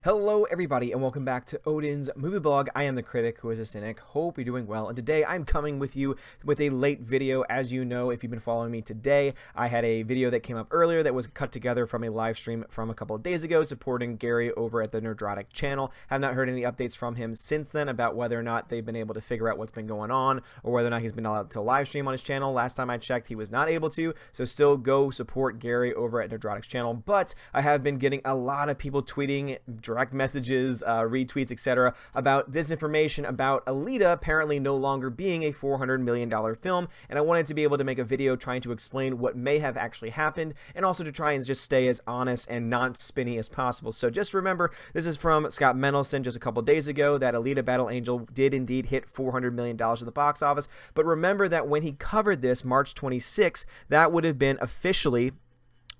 Hello everybody and welcome back to Odin's movie blog. I am the critic who is a cynic. Hope you're doing well, and today I'm coming with you with a late video. As you know, if you've been following me today, I had a video that came up earlier that was cut together from a live stream from a couple of days ago supporting Gary over at the Nerdrotic channel. Have not heard any updates from him since then about whether or not they've been able to figure out what's been going on or whether or not he's been allowed to live stream on his channel. Last time I checked, he was not able to, so still go support Gary over at Nerdrotic's channel. But I have been getting a lot of people tweeting direct messages, retweets, etc. about disinformation about Alita apparently no longer being a $400 million film, and I wanted to be able to make a video trying to explain what may have actually happened, and also to try and just stay as honest and non-spinny as possible. So just remember, this is from Scott Mendelson just a couple days ago, that Alita Battle Angel did indeed hit $400 million at the box office, but remember that when he covered this March 26th, that would have been officially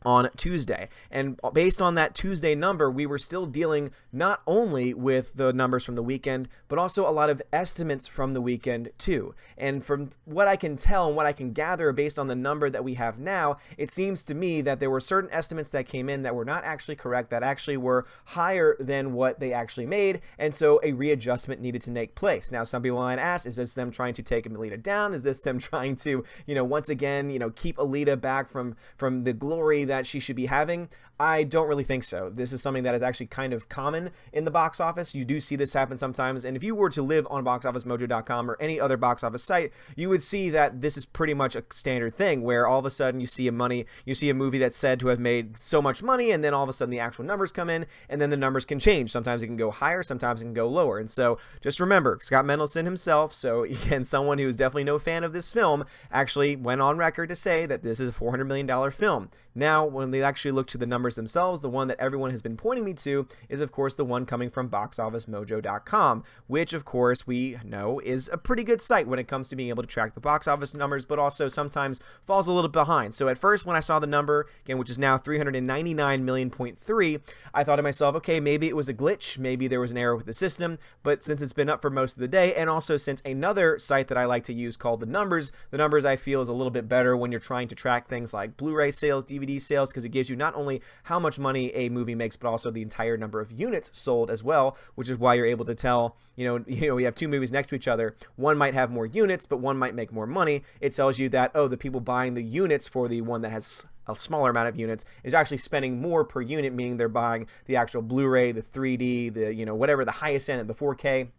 on Tuesday, and based on that Tuesday number, we were still dealing not only with the numbers from the weekend, but also a lot of estimates from the weekend too. And from what I can tell and what I can gather based on the number that we have now, it seems to me that there were certain estimates that came in that were not actually correct, that actually were higher than what they actually made, and so a readjustment needed to take place. Now, some people might ask, is this them trying to take Alita down? Is this them trying to, once again, keep Alita back from the glory that she should be having? I don't really think so. This is something that is actually kind of common in the box office. You do see this happen sometimes, and if you were to live on boxofficemojo.com or any other box office site, you would see that this is pretty much a standard thing, where all of a sudden you see a movie that's said to have made so much money, and then all of a sudden the actual numbers come in, and then the numbers can change. Sometimes it can go higher, sometimes it can go lower. And so just remember, Scott Mendelson himself, so again, someone who is definitely no fan of this film, actually went on record to say that this is a $400 million film. Now, when they actually look to the numbers themselves, the one that everyone has been pointing me to is, of course, the one coming from boxofficemojo.com, which, of course, we know is a pretty good site when it comes to being able to track the box office numbers, but also sometimes falls a little behind. So at first, when I saw the number, again, which is now 399 million.3, I thought to myself, okay, maybe it was a glitch, maybe there was an error with the system, but since it's been up for most of the day, and also since another site that I like to use called the numbers I feel is a little bit better when you're trying to track things like Blu-ray sales, DVD sales, because it gives you not only how much money a movie makes, but also the entire number of units sold as well, which is why you're able to tell, we have two movies next to each other. One might have more units, but one might make more money. It tells you that, oh, the people buying the units for the one that has a smaller amount of units is actually spending more per unit, meaning they're buying the actual Blu-ray, the 3D, the, whatever the highest end, the 4K,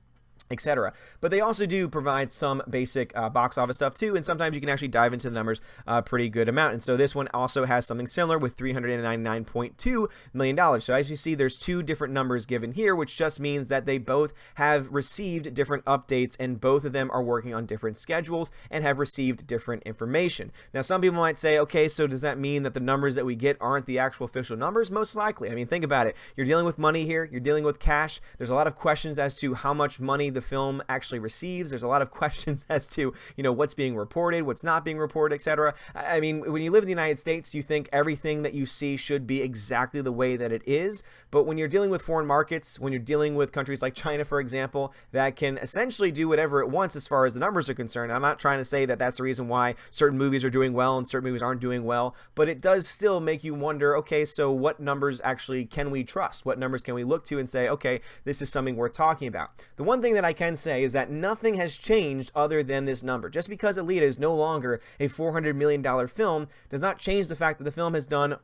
etc. But they also do provide some basic box office stuff too, and sometimes you can actually dive into the numbers a pretty good amount. And so this one also has something similar with $399.2 million. So as you see, there's two different numbers given here, which just means that they both have received different updates, and both of them are working on different schedules and have received different information. Now, some people might say, okay, so does that mean that the numbers that we get aren't the actual official numbers? Most likely. I mean, think about it. You're dealing with money here. You're dealing with cash. There's a lot of questions as to how much money the film actually receives. There's a lot of questions as to, what's being reported, what's not being reported, etc. I mean, when you live in the United States, you think everything that you see should be exactly the way that it is. But when you're dealing with foreign markets, when you're dealing with countries like China, for example, that can essentially do whatever it wants as far as the numbers are concerned. I'm not trying to say that that's the reason why certain movies are doing well and certain movies aren't doing well, but it does still make you wonder, okay, so what numbers actually can we trust? What numbers can we look to and say, okay, this is something worth talking about? The one thing that I can say is that nothing has changed other than this number. Just because Alita is no longer a $400 million film does not change the fact that the film has done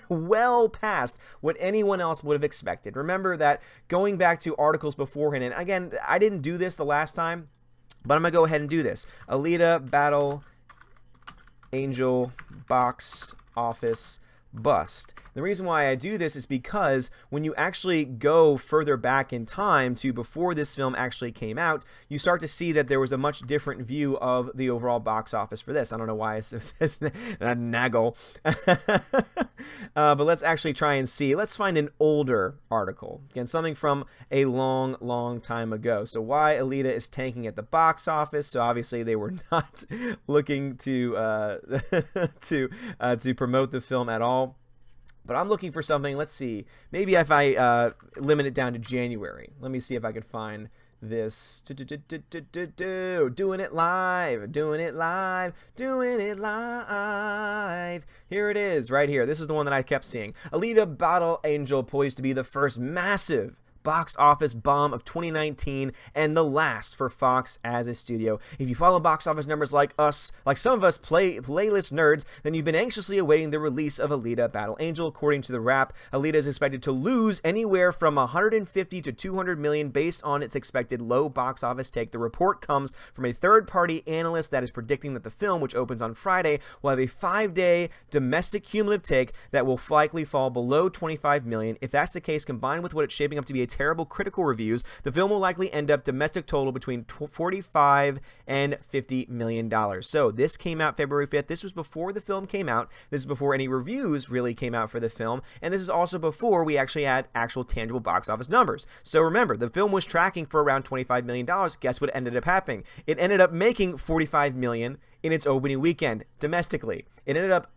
well past what anyone else would have expected. Remember that going back to articles beforehand, and again, I didn't do this the last time, but I'm going to go ahead and do this. Alita Battle Angel Box Office Bust. The reason why I do this is because when you actually go further back in time to before this film actually came out, you start to see that there was a much different view of the overall box office for this. I don't know why it says naggle. But let's actually try and see. Let's find an older article. Again, something from a long time ago. So why Alita is tanking at the box office. So obviously they were not looking to to promote the film at all. But I'm looking for something, let's see, maybe if I limit it down to January. Let me see if I could find this. Doing it live, doing it live, doing it live. Here it is, right here. This is the one that I kept seeing. Alita Battle Angel poised to be the first massive box office bomb of 2019 and the last for Fox as a studio. If you follow box office numbers like us, like some of us playlist nerds, then you've been anxiously awaiting the release of Alita Battle Angel. According to the Wrap, Alita is expected to lose anywhere from 150 to 200 million based on its expected low box office take. The report comes from a third-party analyst that is predicting that the film, which opens on Friday, will have a 5-day domestic cumulative take that will likely fall below 25 million. If that's the case, combined with what it's shaping up to be a terrible critical reviews, the film will likely end up domestic total between 45 and 50 million dollars. So this came out February 5th. This was before the film came out. This is before any reviews really came out for the film, and this is also before we actually had actual tangible box office numbers. So remember, the film was tracking for around 25 million dollars. Guess what ended up happening? It ended up making 45 million in its opening weekend domestically. It ended up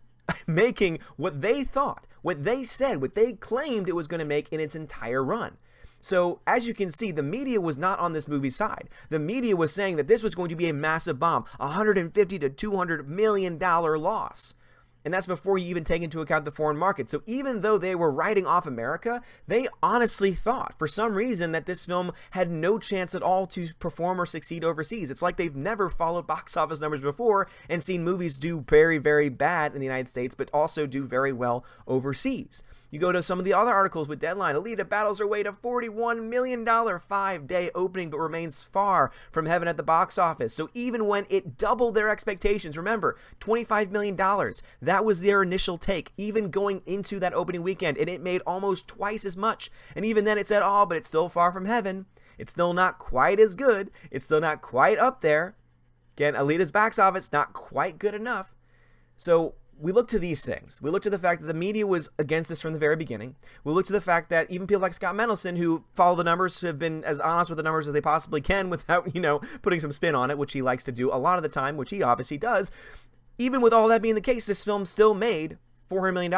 making what they thought, what they said, what they claimed it was going to make in its entire run. So, as you can see, the media was not on this movie's side. The media was saying that this was going to be a massive bomb, $150 to $200 million loss. And that's before you even take into account the foreign market. So even though they were writing off America, they honestly thought, for some reason, that this film had no chance at all to perform or succeed overseas. It's like they've never followed box office numbers before and seen movies do very, very bad in the United States, but also do very well overseas. You go to some of the other articles with Deadline. Alita battles her way to $41 million 5-day opening, but remains far from heaven at the box office. So even when it doubled their expectations, remember, $25 million, that was their initial take, even going into that opening weekend, and it made almost twice as much. And even then it said, oh, but it's still far from heaven. It's still not quite as good. It's still not quite up there. Again, Alita's box office, not quite good enough. So we look to these things. We look to the fact that the media was against this from the very beginning. We look to the fact that even people like Scott Mendelson, who follow the numbers, have been as honest with the numbers as they possibly can without, putting some spin on it, which he likes to do a lot of the time, which he obviously does. Even with all that being the case, this film still made $400 million.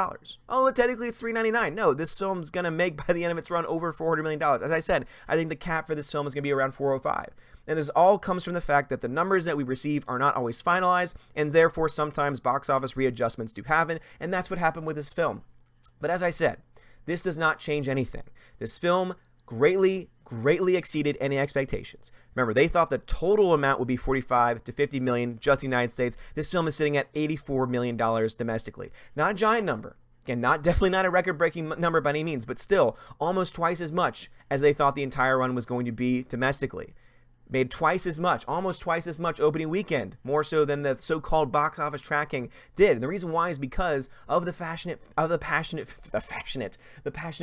Oh, technically it's $399. No, this film's going to make, by the end of its run, over $400 million. As I said, I think the cap for this film is going to be around $405. And this all comes from the fact that the numbers that we receive are not always finalized, and therefore sometimes box office readjustments do happen, and that's what happened with this film. But as I said, this does not change anything. This film greatly exceeded any expectations. Remember, they thought the total amount would be 45 to 50 million just the United States. This film is sitting at $84 million domestically. Not a giant number. Again, definitely not a record-breaking number by any means, but still almost twice as much as they thought the entire run was going to be domestically. Made twice as much, almost twice as much opening weekend, more so than the so-called box office tracking did. And the reason why is because of the passionate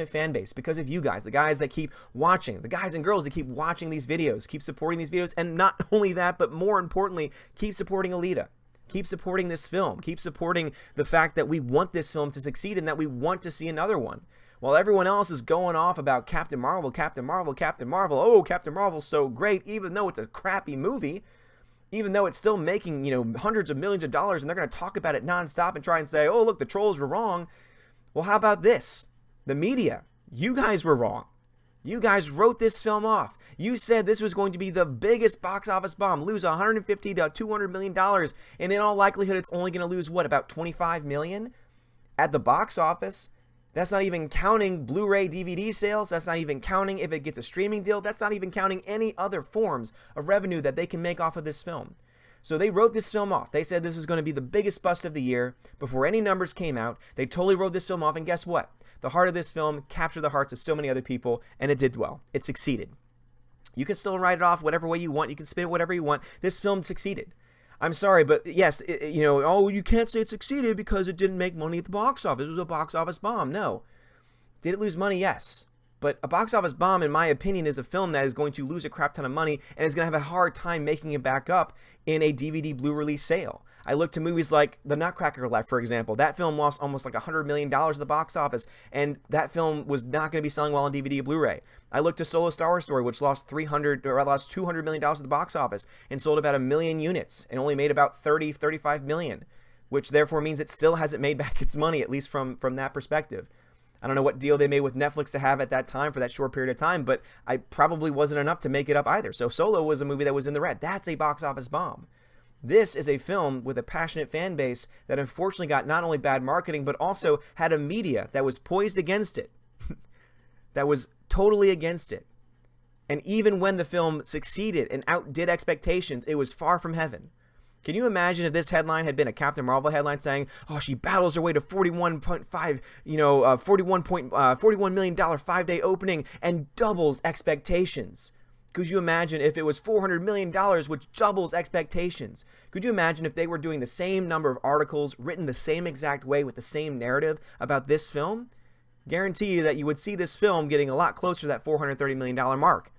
fan base, because of you guys, the guys that keep watching, the guys and girls that keep watching these videos, keep supporting these videos, and not only that, but more importantly, keep supporting Alita. Keep supporting this film. Keep supporting the fact that we want this film to succeed and that we want to see another one. While everyone else is going off about Captain Marvel, oh, Captain Marvel's so great, even though it's a crappy movie, even though it's still making, hundreds of millions of dollars, and they're going to talk about it nonstop and try and say, oh, look, the trolls were wrong. Well, how about this? The media, you guys were wrong. You guys wrote this film off. You said this was going to be the biggest box office bomb, lose $150 to $200 million, and in all likelihood, it's only going to lose, what, about $25 million at the box office? That's not even counting Blu-ray DVD sales. That's not even counting if it gets a streaming deal. That's not even counting any other forms of revenue that they can make off of this film. So they wrote this film off. They said this was going to be the biggest bust of the year. Before any numbers came out, they totally wrote this film off. And guess what? The heart of this film captured the hearts of so many other people, and it did well. It succeeded. You can still write it off whatever way you want. You can spin it whatever you want. This film succeeded. I'm sorry, but yes, oh, you can't say it succeeded because it didn't make money at the box office. It was a box office bomb. No. Did it lose money? Yes. But a box office bomb, in my opinion, is a film that is going to lose a crap ton of money and is going to have a hard time making it back up in a DVD Blu release sale. I look to movies like The Nutcracker Life, for example. That film lost almost like $100 million at the box office, and that film was not going to be selling well on DVD or Blu-ray. I look to Solo Star Wars Story, which lost $200 million at the box office and sold about 1 million units and only made about 35 million, which therefore means it still hasn't made back its money, at least from that perspective. I don't know what deal they made with Netflix to have at that time for that short period of time, but I probably wasn't enough to make it up either. So Solo was a movie that was in the red. That's a box office bomb. This is a film with a passionate fan base that unfortunately got not only bad marketing, but also had a media that was poised against it, that was totally against it. And even when the film succeeded and outdid expectations, it was far from heaven. Can you imagine if this headline had been a Captain Marvel headline saying, "Oh, she battles her way to 41.5, $41 million 5-day opening and doubles expectations"? Could you imagine if it was $400 million, which doubles expectations? Could you imagine if they were doing the same number of articles, written the same exact way with the same narrative about this film? Guarantee you that you would see this film getting a lot closer to that $430 million mark.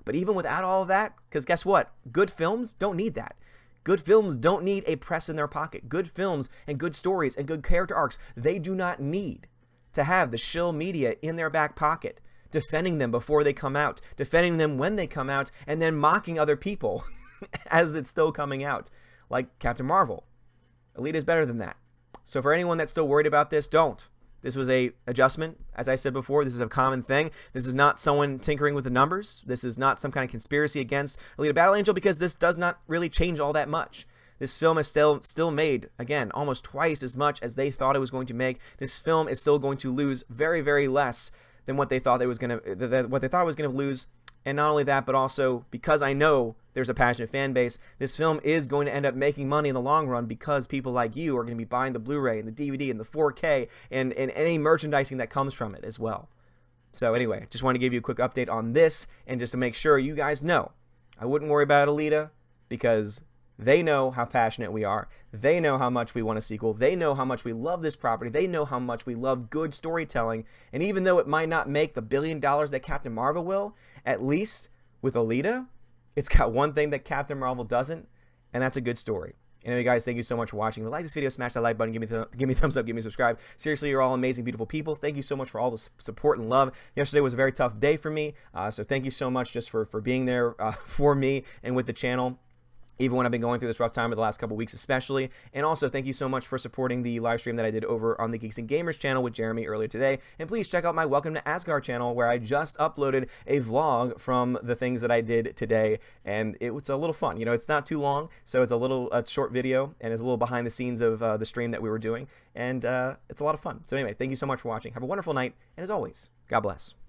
But even without all of that, because guess what? Good films don't need that. Good films don't need a press in their pocket. Good films and good stories and good character arcs, they do not need to have the shill media in their back pocket, defending them before they come out, defending them when they come out, and then mocking other people as it's still coming out, like Captain Marvel. Alita is better than that. So for anyone that's still worried about this, don't. This was a adjustment. As I said before, this is a common thing. This is not someone tinkering with the numbers. This is not some kind of conspiracy against Alita Battle Angel, because this does not really change all that much. This film is still made, again, almost twice as much as they thought it was going to make. This film is still going to lose very, very less than what they thought it was going to lose. And not only that, but also because I know there's a passionate fan base, this film is going to end up making money in the long run, because people like you are going to be buying the Blu-ray and the DVD and the 4K and any merchandising that comes from it as well. So anyway, just want to give you a quick update on this, and just to make sure you guys know, I wouldn't worry about Alita, because they know how passionate we are. They know how much we want a sequel. They know how much we love this property. They know how much we love good storytelling. And even though it might not make the $1 billion that Captain Marvel will, at least with Alita, it's got one thing that Captain Marvel doesn't, and that's a good story. Anyway, guys, thank you so much for watching. If you like this video, smash that like button, give me a thumbs up, give me a subscribe. Seriously, you're all amazing, beautiful people. Thank you so much for all the support and love. Yesterday was a very tough day for me, so thank you so much just for being there for me and with the channel, even when I've been going through this rough time over the last couple weeks especially. And also, thank you so much for supporting the live stream that I did over on the Geeks and Gamers channel with Jeremy earlier today. And please check out my Welcome to Asgard channel, where I just uploaded a vlog from the things that I did today. And it was a little fun. You know, it's not too long, so it's a short video, and it's a little behind the scenes of the stream that we were doing. And it's a lot of fun. So anyway, thank you so much for watching. Have a wonderful night, and as always, God bless.